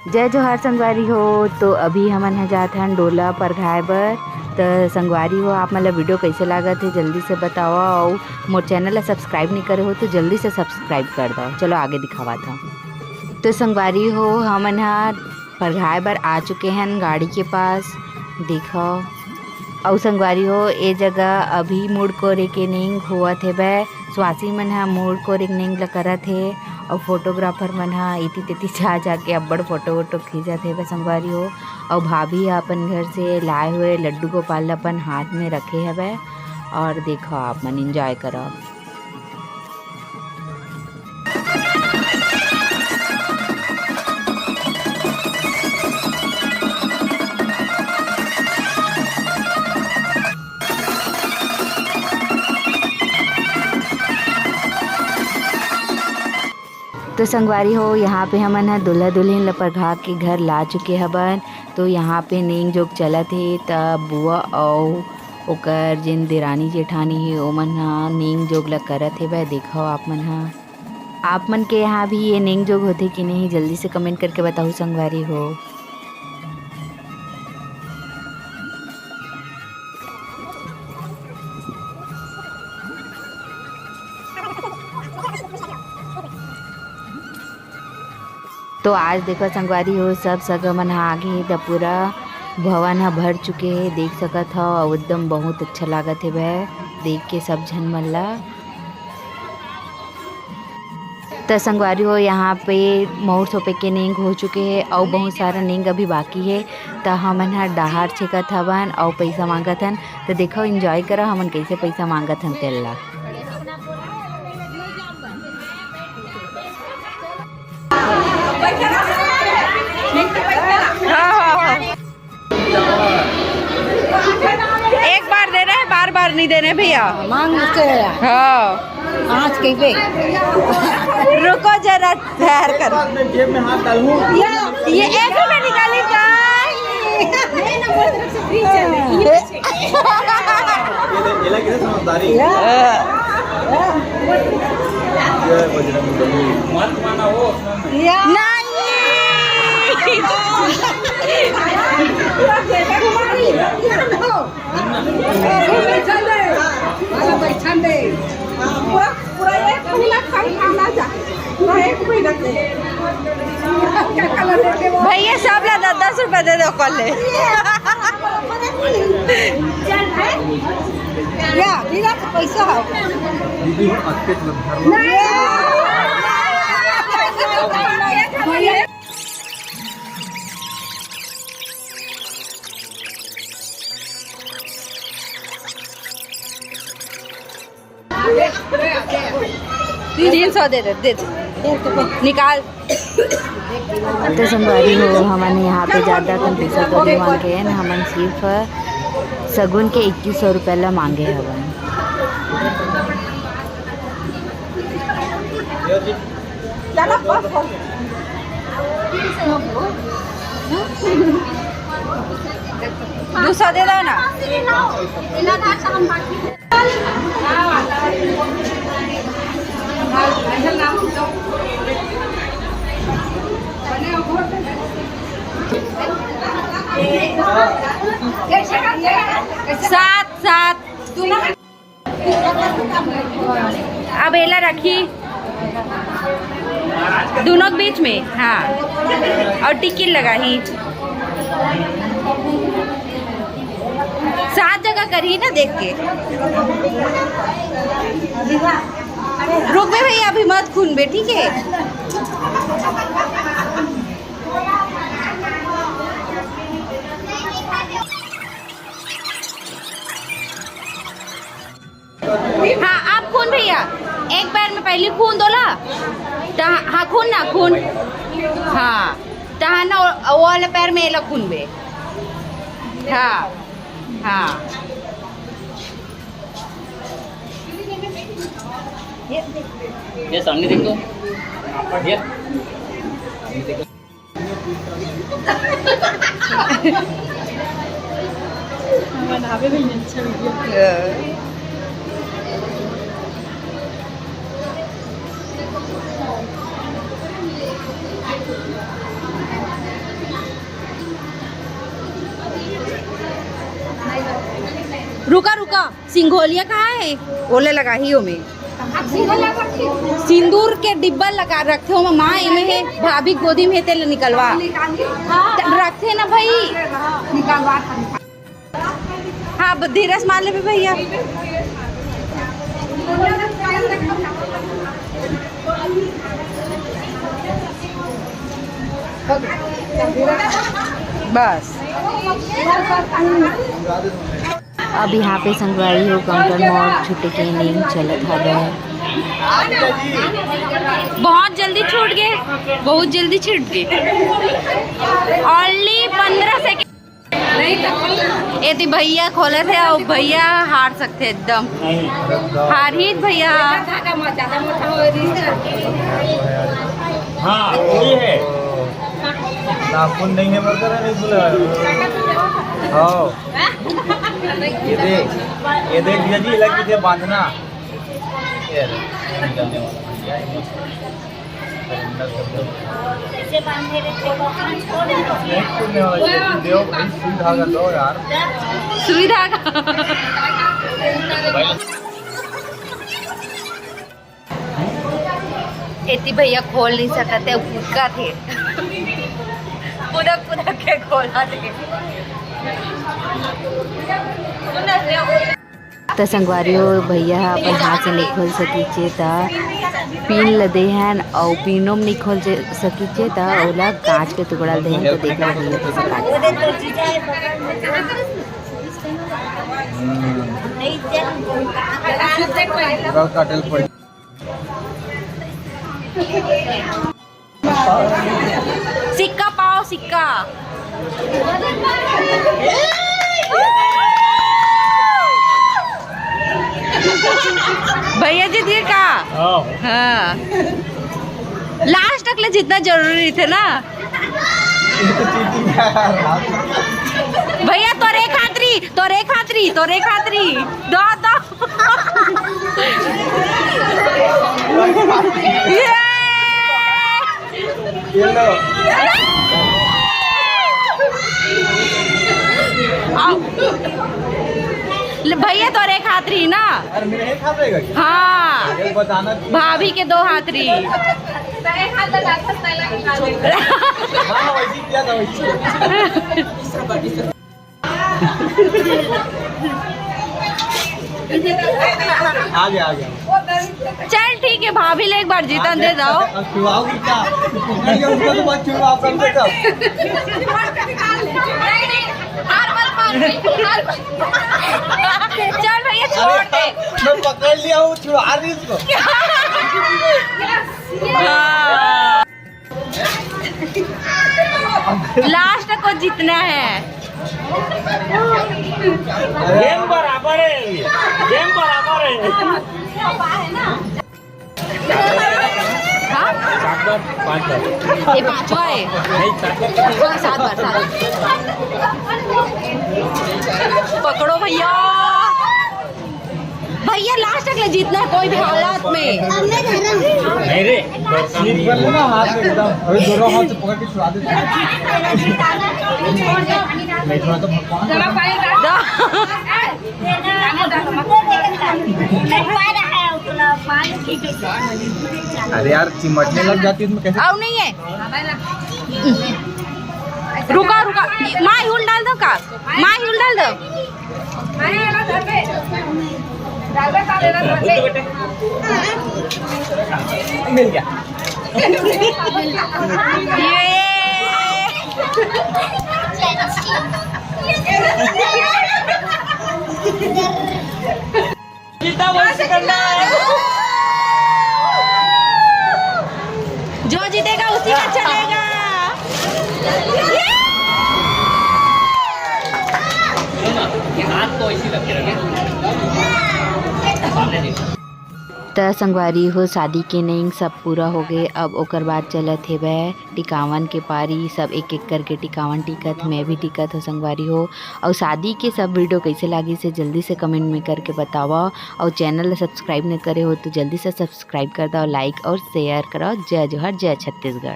जय जोहार संगवारी हो। तो अभी हमन ह जात हन डोला परघाए बर। तो संगवारी हो, आप मतलब वीडियो कैसे लागत है जल्दी से बताओ। और मोर चैनल ला सब्सक्राइब नहीं करे हो तो जल्दी से सब्सक्राइब कर दो। चलो आगे दिखावा था। तो संगवारी हो, हमन ह परघाए बर आ चुके हैं गाड़ी के पास। देखो और संगवारी हो, ए जगह अभी मुड़ कोरे के निंग होवत हे बे। स्वासी मन ह मुड़ कोरे के निंग ल करत हे और फोटोग्राफर मन ह इति तेती जा के अब्बड़ फोटो वोटो खींचत हे बे संगवारी हो। और भाभी ह अपन घर से लाए हुए लड्डू गोपाल ल अपन हाथ में रखे हवे। और देखो आप मन एंजॉय करो। तो संगवारी हो, यहाँ पे हमन ह दूल्हा दुल्हन ल परघा के घर ला चुके हबन। तो यहाँ पे नेंग जोग चलत हे त बुआ और ओकर जिन देरानी जेठानी हे ओमन ह नेंग जोग ल करत हे बे। देखो आप मन के यहाँ भी ये नेंग जोग होथे कि नहीं, जल्दी से कमेंट करके बताओ संगवारी हो। तो आज देखो संगवारी हो, सब सगा मन ह आगे हे त पूरा भवन ह भर चुके हे। देख सकत हो और एकदम बहुत अच्छा लागत हे बे देख के सब झन मन ला। तो संगवारी हो, यहाँ पे मोर सोपे के नेंग हो चुके हैं और बहुत सारा नेंग अभी बाकी है। तो हमन ह डहार छेकत हवन और पैसा मांगत हन। तो देखो एंजॉय करो हमन कैसे पैसा मांगत हन तेल ला। एक बार दे रहे हैं, बार बार नहीं दे रहे भैया। मांग से हाँ आज के बे रुको जरा ठहर कर। जेब में हाथ डालूं। ये 1 रुपया निकाली ये लगे समझदारी। मत माना वो भैया सब ला 10 रुपया दे दो कल पैसा तीन 300 दे दे निकाल। तो संगवारी हो, हमन यहाँ पे ज़्यादा कम पैसा तो नहीं मांगे हैं। हमन सिर्फ सगुन के 2100 रुपये ला मांगे हवन। दूसरा दे दो ना। सात अब एला रखी दोनों के बीच में। हाँ और टिकिट लगा ही 7 जगह करी ना देख के। रुक बे भैया, अभी मत खून बे, ठीक है। हाँ आप खून भैया, एक बार में पहले खून दो ला। हाँ खून ना खून। हाँ तहा ना वो वाले पैर में एला खून बे। हाँ हाँ ये सामने देखो। ये बनावे में अच्छा वीडियो। रुका रुका, सिंघोलिया कहाँ है? ओले लगा ही हो में सिंदूर के डिब्बा लगा रखे हो माँ में है, भाभी गोदी में तेल निकलवा रखे ना भाई। हाँ धीरज मान ले भैया। बस अब यहाँ पे संगवारी हो काउंटर मोड़ छुट्टे के नहीं चलत हवे। बहुत जल्दी छूट गए, बहुत जल्दी छूट गए। Only 15 second. यदि भैया खोले थे और भैया हार सकते एकदम, हार ही भैया। हाँ वही है, नाखून नहीं है मगर नहीं खुला। हाँ ये देख भैया जी, लग पीछे बांधना। ये निकलने वाला देव भाई, सुई धागा दो यार, सुई धागा। इतनी भैया खोल नहीं सकते, भूखा थे। पुदक पुदक के खोला थे। तो संगवारी हो भैया अपन हाथ से नहीं खोल सकीचे त पीन ल देहन और पीनो में नहीं खोल सकीचे त ओला कांच के टुकड़ा देहन। तो देखा भैया कैसे काटल पड़। सिक्का पाओ, सिक्का। भैया जी दिए का? हाँ लास्ट तक ले जितना जरूरी थे ना भैया। तोरे खातरी तोरे खातरी तोरे खातरी दो दो। भैया तोरे खातरी ना। हाँ भाभी के 2 हाथरी। आ गया चल ठीक है, भाभी ले एक बार जीतन दे दो। चल भैया छोड़ दे। मैं पकड़ लिया हूँ, छुड़ा रही इसको। लास्ट को जीतना है। गेम बराबर है, गेम बराबर है। हाँ? 7 बार 5 बार ये 5वां है। नहीं, 7 बार 7 बार 7 पकड़ो भैया। भैया लास्ट तक ले जीतना है कोई भी हालात में। नहीं रे, स्लिप कर लेना हाथ में एकदम। अरे दोनों हाथ से पकड़ के छुड़ा दे। नहीं छुड़ा तो भगवान। अरे यार चिमटने लग जाती है इसमें कैसे? अब नहीं है। रुका रुका, माँ हुल डाल दो का, माँ हुल डाल दो। मिल गया। जो जीतेगा उसी का चलेगा। हाथ तो ऐसी रखे रखे। त संगवारी हो शादी के नहीं सब पूरा हो गए। अब ओकर बाद चलत है वह टिकावन के पारी। सब एक एक करके टिकावन टिकत, मैं भी टिकत हो संगवारी हो। और शादी के सब वीडियो कैसे लगी से जल्दी से कमेंट में करके बतावा। और चैनल सब्सक्राइब नहीं करे हो तो जल्दी से सब्सक्राइब कर दो, लाइक और शेयर करो। जय जोहर, जय छत्तीसगढ़।